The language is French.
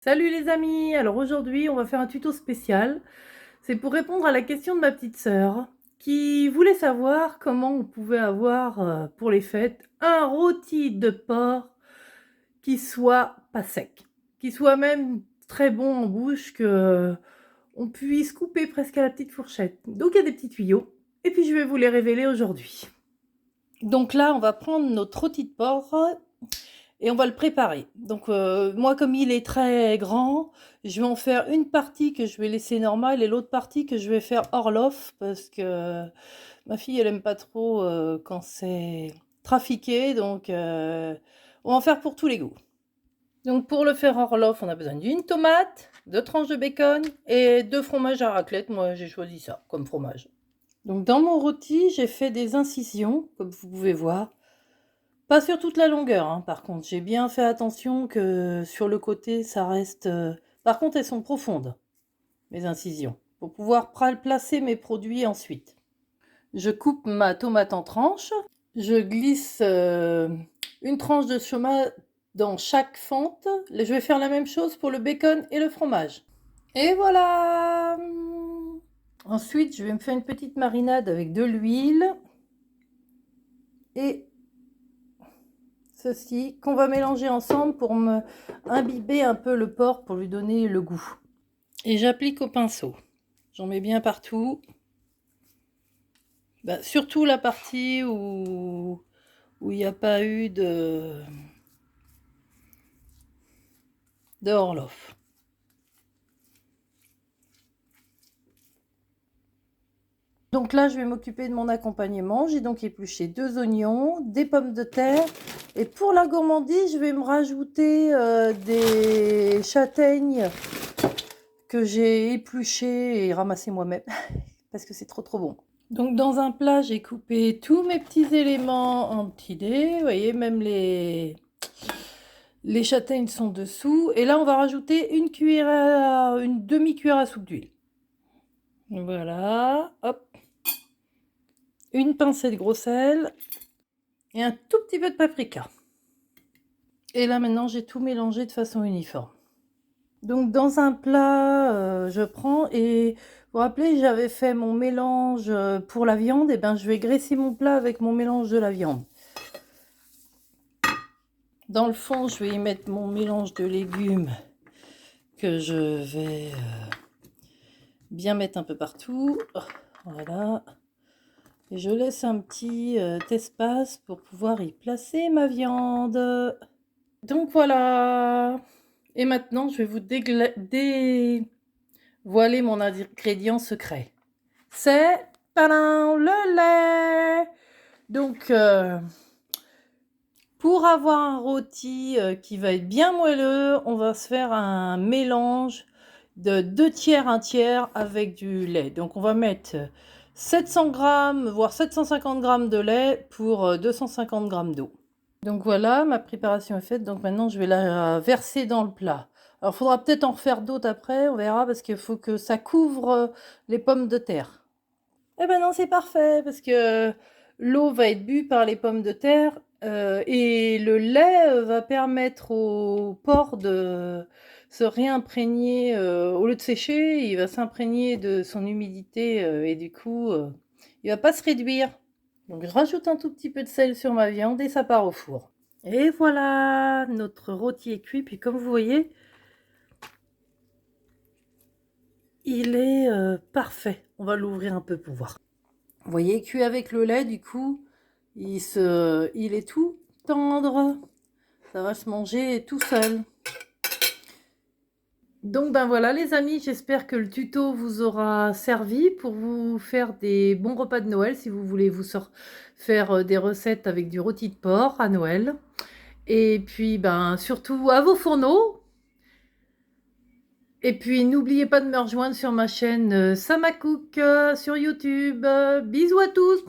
Salut les amis! Alors aujourd'hui, on va faire un tuto spécial. C'est pour répondre à la question de ma petite sœur qui voulait savoir comment on pouvait avoir pour les fêtes un rôti de porc qui soit pas sec, qui soit même très bon en bouche, que on puisse couper presque à la petite fourchette. Donc il y a des petits tuyaux et puis je vais vous les révéler aujourd'hui. Donc là, on va prendre notre rôti de porc et on va le préparer. Donc moi, comme il est très grand, je vais en faire une partie que je vais laisser normale et l'autre partie que je vais faire Orloff parce que ma fille, elle aime pas trop quand c'est trafiqué, donc on va en faire pour tous les goûts. Donc pour le faire Orloff, on a besoin d'une tomate, 2 tranches de bacon et 2 fromages à raclette. Moi, j'ai choisi ça comme fromage. Donc dans mon rôti, j'ai fait des incisions, comme vous pouvez voir. Pas sur toute la longueur, hein, par contre. J'ai bien fait attention que sur le côté, ça reste... Par contre, elles sont profondes, mes incisions, pour pouvoir placer mes produits ensuite. Je coupe ma tomate en tranches. Je glisse une tranche de tomate dans chaque fente. Je vais faire la même chose pour le bacon et le fromage. Et voilà! Ensuite, je vais me faire une petite marinade avec de l'huile et ceci qu'on va mélanger ensemble pour me imbiber un peu le porc pour lui donner le goût. Et j'applique au pinceau. J'en mets bien partout. Surtout la partie où il n'y a pas eu de Orloff. Donc là, je vais m'occuper de mon accompagnement. J'ai donc épluché 2 oignons, des pommes de terre. Et pour la gourmandise, je vais me rajouter des châtaignes que j'ai épluchées et ramassées moi-même. Parce que c'est trop bon. Donc dans un plat, j'ai coupé tous mes petits éléments en petits dés. Vous voyez, même les châtaignes sont dessous. Et là, on va rajouter une demi-cuillère à soupe d'huile. Voilà, hop. Une pincée de gros sel et un tout petit peu de paprika. Et là, maintenant, j'ai tout mélangé de façon uniforme. Donc dans un plat, je prends et vous vous rappelez, j'avais fait mon mélange pour la viande, et ben je vais graisser mon plat avec mon mélange de la viande. Dans le fond, je vais y mettre mon mélange de légumes que je vais bien mettre un peu partout. Voilà. Et je laisse un petit espace pour pouvoir y placer ma viande. Donc voilà. Et maintenant, je vais vous dévoiler mon ingrédient secret. C'est le lait. Donc, pour avoir un rôti qui va être bien moelleux, on va se faire un mélange de 2 tiers, 1 tiers avec du lait. Donc, on va mettre 700 grammes, voire 750 grammes de lait pour 250 grammes d'eau. Donc voilà, ma préparation est faite. Donc maintenant, je vais la verser dans le plat. Alors, il faudra peut-être en refaire d'autres après, on verra, parce qu'il faut que ça couvre les pommes de terre. Eh ben non, c'est parfait, parce que l'eau va être bue par les pommes de terre et le lait va permettre au porc de se réimprégner. Au lieu de sécher, il va s'imprégner de son humidité et du coup, il va pas se réduire. Donc je rajoute un tout petit peu de sel sur ma viande et ça part au four. Et voilà, notre rôti est cuit. Puis comme vous voyez, il est parfait. On va l'ouvrir un peu pour voir. Vous voyez, cuit avec le lait, du coup, il est tout tendre. Ça va se manger tout seul. Donc ben voilà les amis, j'espère que le tuto vous aura servi pour vous faire des bons repas de Noël si vous voulez vous faire des recettes avec du rôti de porc à Noël. Et puis ben surtout à vos fourneaux. Et puis n'oubliez pas de me rejoindre sur ma chaîne Samacook sur YouTube. Bisous à tous!